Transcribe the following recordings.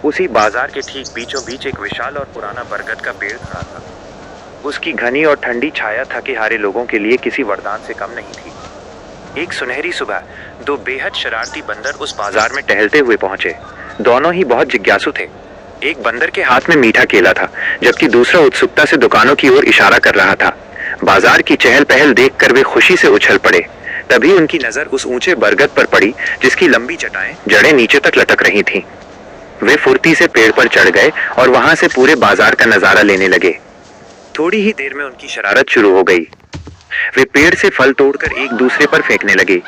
उसी बाजार के ठीक बीचों बीच एक विशाल और पुराना बरगद का पेड़ खड़ा था। उसकी घनी और ठंडी छाया थके हारे लोगों के लिए किसी वरदान से कम नहीं थी। एक सुनहरी सुबह दो बेहद शरारती बंदर उस बाजार में टहलते हुए पहुंचे। दोनों ही बहुत जिज्ञासु थे। एक बंदर के हाथ में मीठा केला था, जबकि दूसरा उत्सुकता से दुकानों की ओर इशारा कर रहा था। बाजार की चहल पहल देखकर वे खुशी से उछल पड़े। तभी उनकी नजर उस ऊंचे बरगद पर पड़ी, जिसकी लंबी जड़ें नीचे तक लटक रही थीं। वे फुर्ती से पेड़ पर चढ़ गए और वहां से पूरे बाजार का नजारा लेने लगे। थोड़ी ही देर में उनकी शरारत शुरू हो गई। वे पेड़ से फल तोड़कर एक दूसरे पर फेंकने लगे।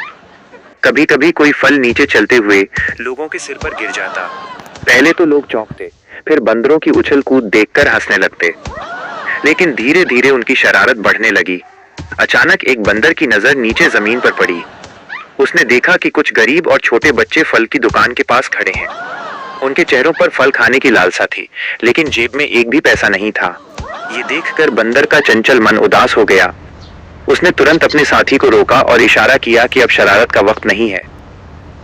कभी कभी कोई फल नीचे चलते हुए लोगों के सिर पर गिर जाता। पहले तो लोग चौंकते, फिर बंदरों की उछल कूद देखकर हंसने लगते। लेकिन धीरे धीरे उनकी शरारत बढ़ने लगी। अचानक एक बंदर की नजर नीचे जमीन पर पड़ी। उसने देखा कि कुछ गरीब और छोटे बच्चे फल की दुकान के पास खड़े हैं। उनके चेहरों पर फल खाने की लालसा थी, लेकिन जेब में एक भी पैसा नहीं था। ये देखकर बंदर का चंचल मन उदास हो गया। उसने तुरंत अपने साथी को रोका और इशारा किया कि अब शरारत का वक्त नहीं है।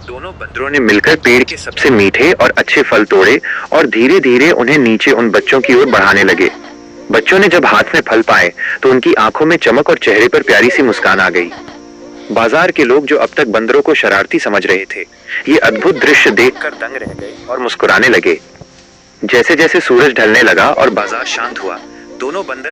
दोनों बंदरों ने मिलकर पेड़ के सबसे मीठे और अच्छे फल तोड़े और धीरे धीरे उन्हें नीचे उन बच्चों की ओर बढ़ाने लगे। बच्चों ने जब हाथ में फल पाए तो उनकी आंखों में चमक और चेहरे पर प्यारी सी मुस्कान आ गई। बाजार के लोग जो अब तक बंदरों को शरारती समझ रहे थे, ये अद्भुत दृश्य देखकर दंग रह गए और मुस्कुराने लगे। जैसे जैसे सूरज ढलने लगा और बाजार शांत हुआ, दोनों बंदर